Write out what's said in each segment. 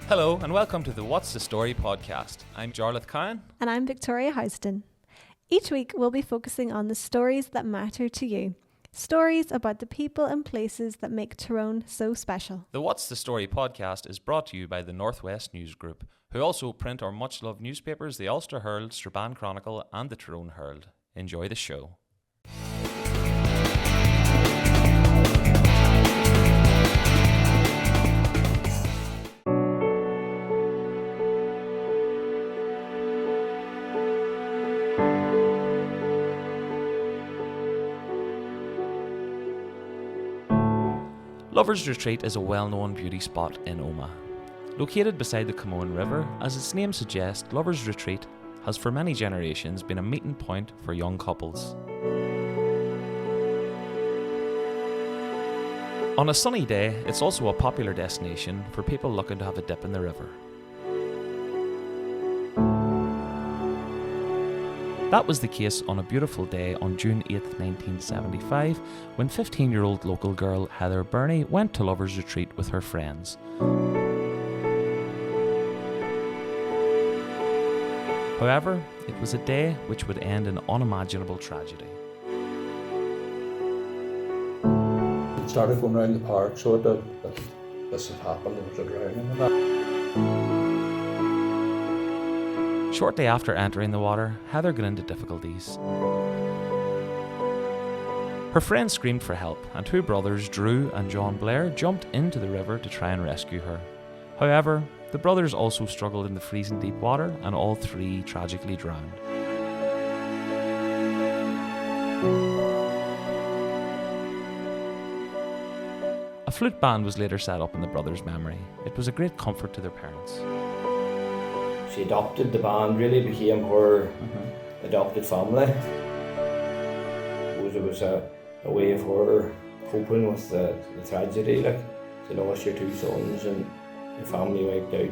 Hello and welcome to the What's the Story podcast. I'm Jarlath Kyan. And I'm Victoria Houston. Each week we'll be focusing on the stories that matter to you. Stories about the people and places that make Tyrone so special. The What's the Story podcast is brought to you by the Northwest News Group, who also print our much-loved newspapers, the Ulster Herald, Strabane Chronicle and the Tyrone Herald. Enjoy the show. Lover's Retreat is a well-known beauty spot in Omagh. Located beside the Camoan River, as its name suggests, Lover's Retreat has for many generations been a meeting point for young couples. On a sunny day, it's also a popular destination for people looking to have a dip in the river. That was the case on a beautiful day on June 8, 1975, when 15-year-old local girl Heather Burney went to Lover's Retreat with her friends. However, it was a day which would end in unimaginable tragedy. It started going around the park, so this had happened, there was a drowning and that. Shortly after entering the water, Heather got into difficulties. Her friends screamed for help, and two brothers, Drew and John Blair, jumped into the river to try and rescue her. However, the brothers also struggled in the freezing deep water, and all three tragically drowned. A flute band was later set up in the brothers' memory. It was a great comfort to their parents. She adopted the band, really became her adopted family. It was a way of her coping with the tragedy, like to lost your two sons and your family wiped out.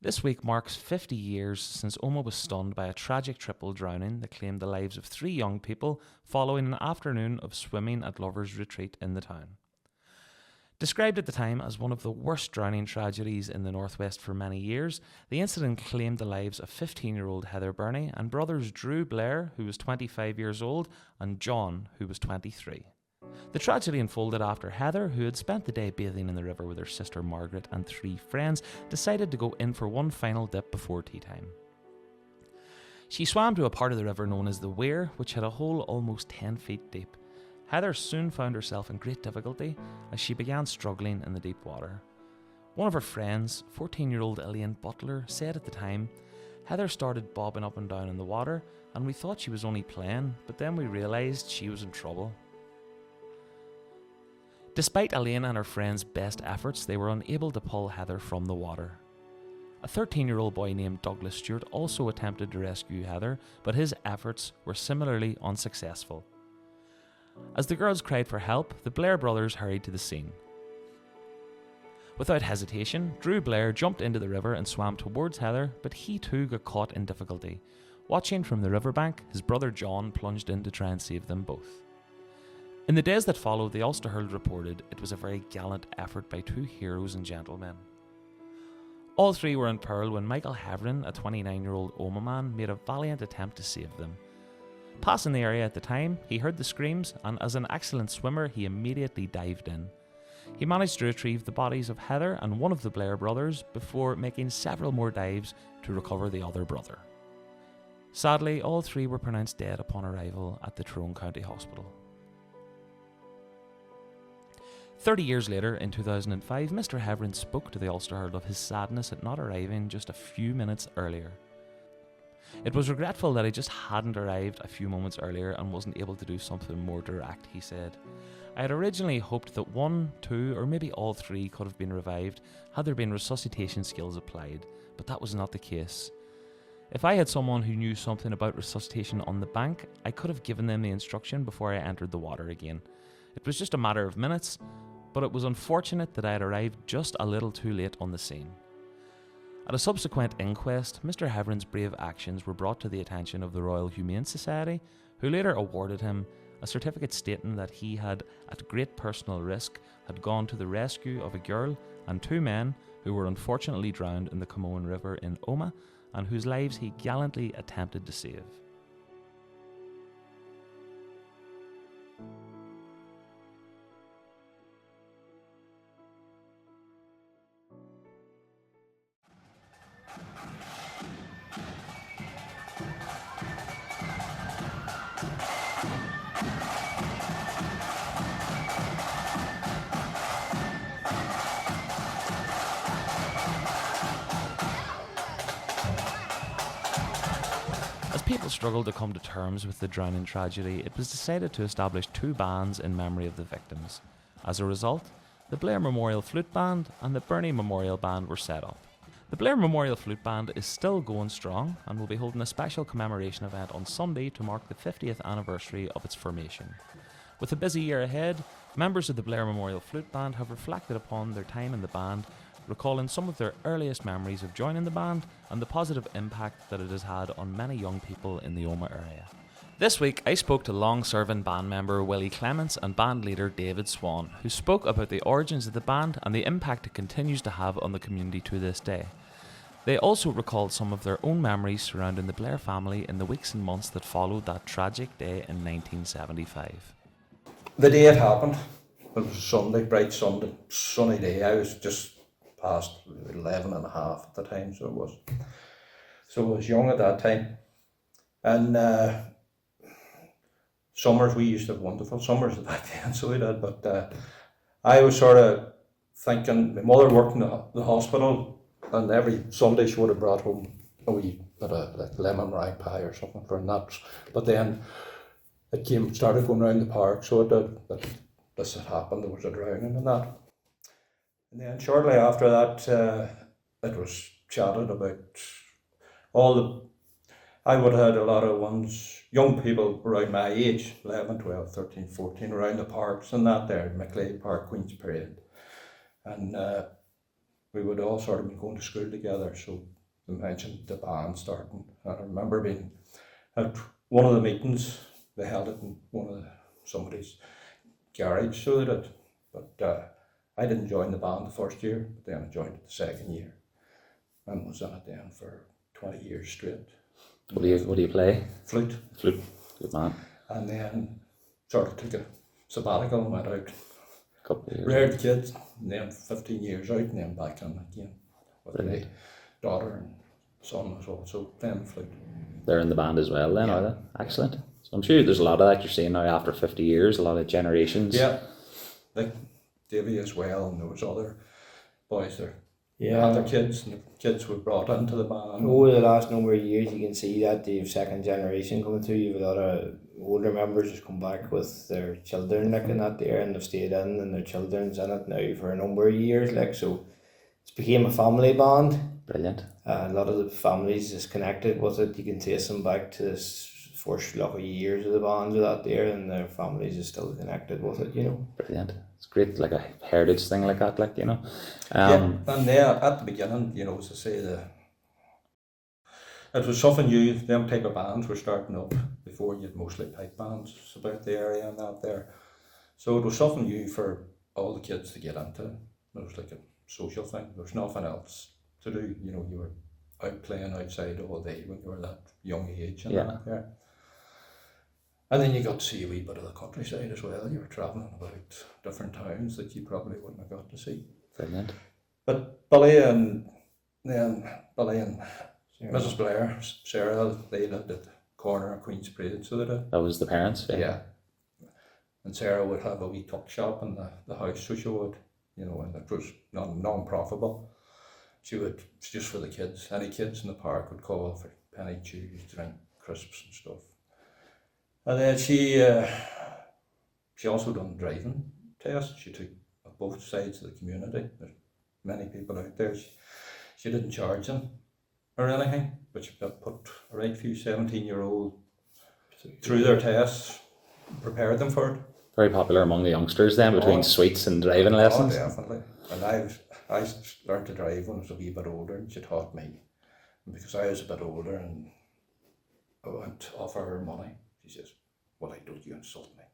This week marks 50 years since Omagh was stunned by a tragic triple drowning that claimed the lives of three young people following an afternoon of swimming at Lover's Retreat in the town. Described at the time as one of the worst drowning tragedies in the Northwest for many years, the incident claimed the lives of 15-year-old Heather Burney and brothers Drew Blair, who was 25 years old, and John, who was 23. The tragedy unfolded after Heather, who had spent the day bathing in the river with her sister Margaret and three friends, decided to go in for one final dip before tea time. She swam to a part of the river known as the Weir, which had a hole almost 10 feet deep. Heather soon found herself in great difficulty as she began struggling in the deep water. One of her friends, 14-year-old Elaine Butler, said at the time, "Heather started bobbing up and down in the water, and we thought she was only playing, but then we realised she was in trouble." Despite Elaine and her friends' best efforts, they were unable to pull Heather from the water. A 13-year-old boy named Douglas Stewart also attempted to rescue Heather, but his efforts were similarly unsuccessful. As the girls cried for help, the Blair brothers hurried to the scene. Without hesitation, Drew Blair jumped into the river and swam towards Heather, but he too got caught in difficulty. Watching from the riverbank, his brother John plunged in to try and save them both. In the days that followed, the Ulster Herald reported it was a very gallant effort by two heroes and gentlemen. All three were in peril when Michael Heverin, a 29-year-old Omagh man, made a valiant attempt to save them. Passing the area at the time, he heard the screams, and as an excellent swimmer, he immediately dived in. He managed to retrieve the bodies of Heather and one of the Blair brothers before making several more dives to recover the other brother. Sadly, all three were pronounced dead upon arrival at the Tyrone County Hospital. 30 years later, in 2005, Mr. Heverin spoke to the Ulster Herald of his sadness at not arriving just a few minutes earlier. It was regretful that he just hadn't arrived a few moments earlier and wasn't able to do something more direct, he said. I had originally hoped that one, two, or maybe all three could have been revived had there been resuscitation skills applied, but that was not the case. If I had someone who knew something about resuscitation on the bank, I could have given them the instruction before I entered the water again. It was just a matter of minutes, but it was unfortunate that I had arrived just a little too late on the scene. At a subsequent inquest, Mr. Heveron's brave actions were brought to the attention of the Royal Humane Society, who later awarded him a certificate stating that he had, at great personal risk, had gone to the rescue of a girl and 2 men who were unfortunately drowned in the Camoan River in Omagh, and whose lives he gallantly attempted to save. As people struggled to come to terms with the drowning tragedy, it was decided to establish 2 bands in memory of the victims. As a result, the Blair Memorial Flute Band and the Burney Memorial Band were set up. The Blair Memorial Flute Band is still going strong and will be holding a special commemoration event on Sunday to mark the 50th anniversary of its formation. With a busy year ahead, members of the Blair Memorial Flute Band have reflected upon their time in the band, recalling some of their earliest memories of joining the band and the positive impact that it has had on many young people in the Omagh area. This week, I spoke to long-serving band member Willie Clements and band leader David Swan, who spoke about the origins of the band and the impact it continues to have on the community to this day. They also recalled some of their own memories surrounding the Blair family in the weeks and months that followed that tragic day in 1975. The day it happened, it was a Sunday, bright Sunday, sunny day. I was just past 11 and a half at the time, so I was young at that time. And summers, we used to have wonderful summers back then, so we did, but I was sort of thinking, my mother worked in the hospital, and every Sunday she would have brought home a wee bit of like lemon meringue pie or something for nuts. But then it started going around the park, so it did, that this had happened, there was a drowning and that. And then shortly after that, it was chatted about I would have had a lot of young people around my age, 11, 12, 13, 14, around the parks and that there, Macleay Park, Queen's Parade. And we would all sort of be going to school together, so they mentioned the band starting. And I remember being at one of the meetings, they held it in somebody's garage, so they did. But I didn't join the band the first year, but then I joined it the second year and was in it then for 20 years straight. What do you play? Flute. Flute, good man. And then sort of took a sabbatical and went out. Couple of years. Reared the kids, and then 15 years out, and then back in again with my daughter and son as well, so then flute. They're in the band as well then, are they? Excellent. So I'm sure there's a lot of that you're seeing now after 50 years, a lot of generations. Yeah, like Davy as well, and there was other boys there. Yeah. Other kids, and the kids were brought into the band. Over the last number of years, you can see that you've second generation coming through. You've a lot of older members just come back with their children looking at there, and they've stayed in, and their children's in it now for a number of years. Like, so it's became a family band. Brilliant. A lot of the families is connected with it. You can trace them back to this first lot of years of the band with that there, and their families is still connected with it, you know. Brilliant. It's great, like a heritage thing like that, like, you know. Yeah, and there at the beginning, you know, as I say, it was something new. Them type of bands were starting up before. You had mostly pipe bands about the area and that there, so it was something new for all the kids to get into. It was like a social thing. There was nothing else to do. You know, you were out playing outside all day when you were that young age and that there. And then you got to see a wee bit of the countryside as well. You were travelling about different towns that you probably wouldn't have got to see. Brilliant. But Billy and Mrs. Blair, Sarah, they lived at the corner of Queen's Parade, so they did. That was the parents? Yeah. And Sarah would have a wee tuck shop in the house, so she would, you know, and it was non-profitable. She would, just for the kids, any kids in the park would call for penny chews, drink, crisps and stuff. And then she also done driving tests. She took both sides of the community. There's many people out there. She didn't charge them or anything, but she put a right few 17-year-old through their tests, prepared them for it. Very popular among the youngsters then, between sweets and driving lessons. Oh, definitely. And I learned to drive when I was a wee bit older, and she taught me. And because I was a bit older and I went to offer her money, she says, "What I do, you insult me."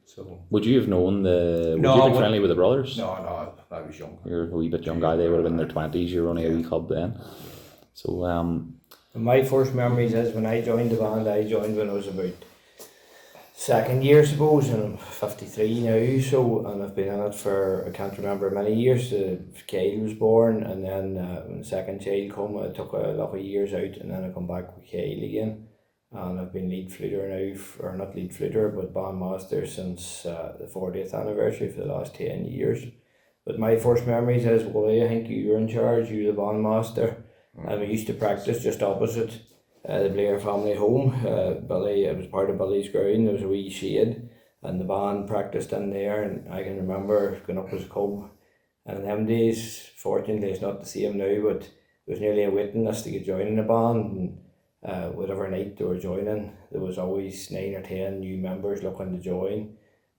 So would you have known would No, you I be friendly with the brothers? no, I was young. You're a wee bit young guy, they would have been in their 20s, you were only a wee cub then. So, My first memories is when I joined the band. I joined when I was about second year, I suppose, and I'm 53 now, so, and I've been in it for, I can't remember, many years. Kyle was born, and then when the second child come, I took a lot of years out, and then I come back with Kyle again, and I've been lead fluter now, or not lead fluter, but bandmaster since the 40th anniversary for the last 10 years. But my first memories is, well, I think you were in charge, you were the bandmaster, and we used to practice just opposite the Blair family home. Billy, it was part of Billy's ground. There was a wee shade, and the band practiced in there. And I can remember going up as a cub. And in them days, fortunately, it's not the same now, but it was nearly a waiting list to get joining the band. And whatever night they were joining, there was always 9 or 10 new members looking to join.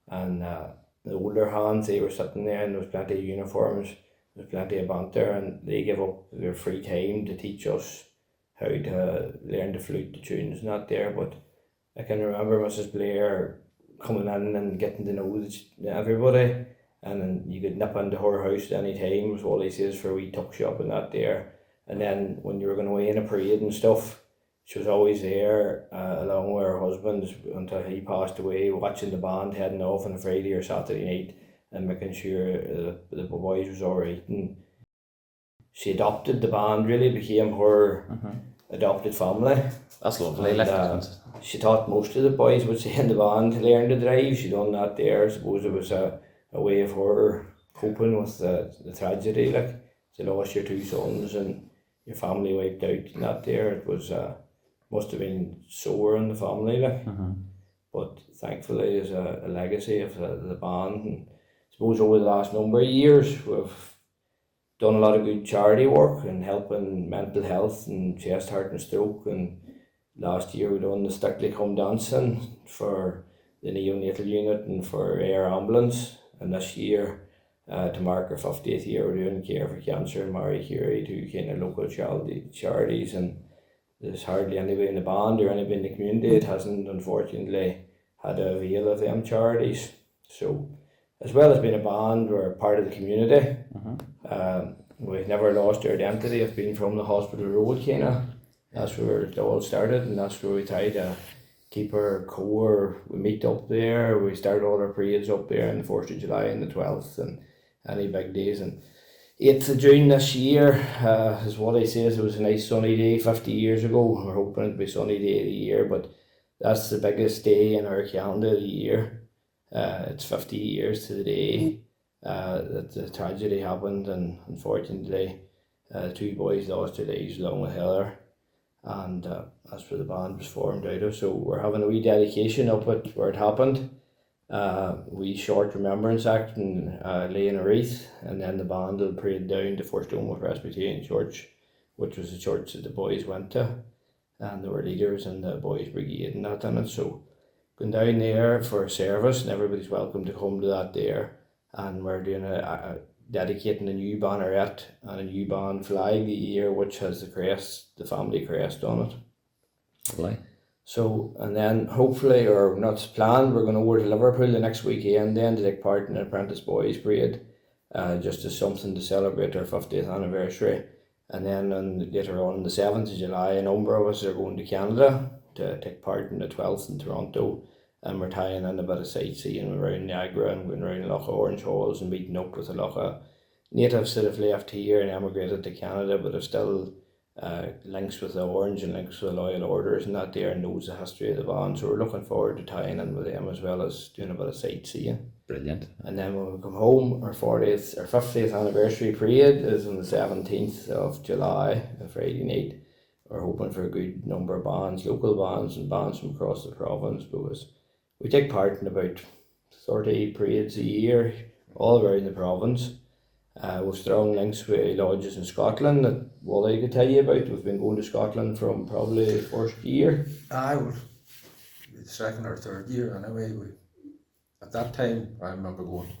And the older hands, they were sitting there, and there was plenty of uniforms, there was plenty of banter, and they gave up their free time to teach us how to learn the flute, the tunes, not there. But I can remember Mrs. Blair coming in and getting to know everybody, and then you could nip into her house at any time, was all he says, for a wee tuck shop and that there. And then when you were going away in a parade and stuff, she was always there along with her husband until he passed away, watching the band heading off on a Friday or Saturday night and making sure the boys was alright. And she adopted the band, really became her adopted family. that's lovely. And, she taught most of the boys, would say, in the band to learn to drive. She done that there. I suppose it was a way of her coping with the tragedy. Like, you lost your 2 sons and your family wiped out and that there. It was must have been sore in the family, like. But thankfully there's a legacy of the band. And I suppose over the last number of years we've done a lot of good charity work and helping mental health and chest, heart and stroke. And last year we done the Strictly Come Dancing for the neonatal unit and for air ambulance. And this year, to mark our 50th year, we're doing Care for Cancer and Marie Curie, 2 kind of local charities. And there's hardly anybody in the band or anybody in the community that hasn't, unfortunately, had a avail of them charities. So, as well as being a band, we're part of the community. We've never lost our identity of being from the hospital road, kind of. That's where it all started, and that's where we try to keep our core. We meet up there, we start all our parades up there on the 4th of July and the 12th, and any big days. And 8th of June this year, is what he says, it was a nice sunny day 50 years ago. We're hoping it'll be sunny day of the year, but that's the biggest day in our calendar of the year. It's 50 years to the day that the tragedy happened, and unfortunately 2 boys lost their lives along with Heather, and that's where the band was formed out of. So we're having a wee dedication up at where it happened, wee short remembrance act and laying a wreath, and then the band will parade down to First Omagh Presbyterian Church, which was the church that the boys went to, and there were leaders in the boys brigade and that in it. So going down there for a service, and everybody's welcome to come to that there. And we're doing dedicating a new banneret and a new band flag the year, which has the crest, the family crest on it. Lovely. So, and then hopefully, or not planned, we're going over to Liverpool the next weekend then to take part in an Apprentice Boys Parade, just as something to celebrate our 50th anniversary. And then later on the 7th of July, a number of us are going to Canada to take part in the 12th in Toronto. And we're tying in a bit of sightseeing around Niagara and going around a lot of Orange Halls and meeting up with a lot of natives that have left here and emigrated to Canada, but have still links with the Orange and links with the Loyal Orders and that there, and knows the history of the band. So we're looking forward to tying in with them as well as doing a bit of sightseeing. Brilliant. And then when we come home, our 50th anniversary parade is on the 17th of July, a Friday night. We're hoping for a good number of bands, local bands and bands from across the province, because we take part in about 30 parades a year all around the province. With strong links with lodges in Scotland that Wally could tell you about. We've been going to Scotland from probably the first year. I was the 2nd or 3rd year anyway. At that time, I remember going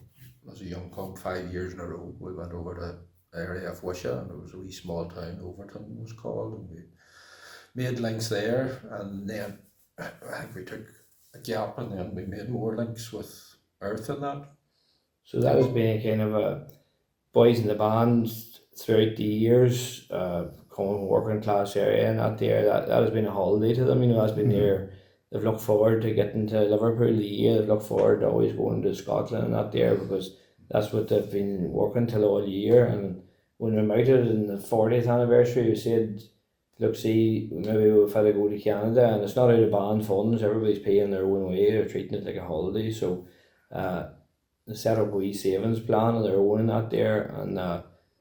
as a young punk, 5 years in a row, we went over to the area of Wisha, and it was a wee small town, Overton was called, and we made links there, and then I think we took a gap, and then we made more links with Earth and that. So that has been a kind of a boys in the band throughout the years, coming from working class area and that there, that has been a holiday to them, that's been there. They've looked forward to getting to Liverpool the year, they've looked forward to always going to Scotland and that there, because that's what they've been working till all year. And when we met it in the 40th anniversary, we said, look, see, maybe we've had to go to Canada, and it's not out of band funds, everybody's paying their own way, they're treating it like a holiday, so they set up a wee savings plan of their own and that there, and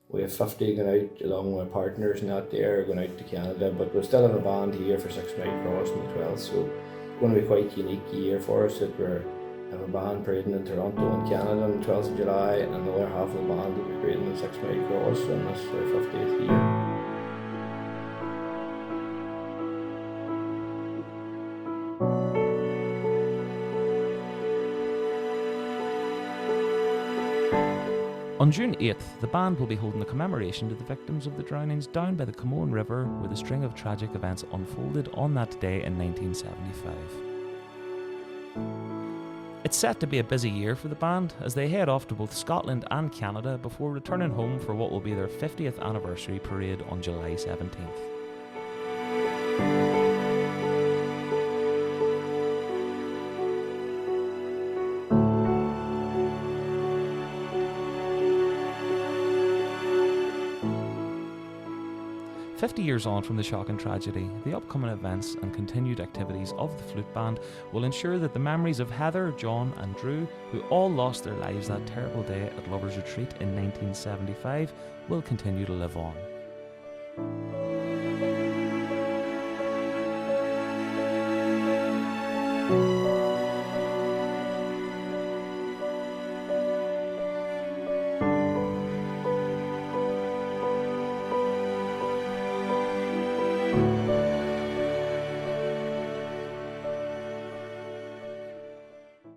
we have 50 going out along with partners and that there, going out to Canada, but we'll still have a band here for 6 Mile Cross on the 12th, so it's going to be quite a unique year for us that we have a band parading in Toronto in Canada on the 12th of July, and the other half of the band will be parading in 6 Mile Cross on this our 50th year. On June 8th, the band will be holding a commemoration to the victims of the drownings down by the Comoan River, where the string of tragic events unfolded on that day in 1975. It's set to be a busy year for the band as they head off to both Scotland and Canada before returning home for what will be their 50th anniversary parade on July 17th. 50 years on from the shocking tragedy, the upcoming events and continued activities of the Flute Band will ensure that the memories of Heather, John and Drew, who all lost their lives that terrible day at Lovers Retreat in 1975, will continue to live on.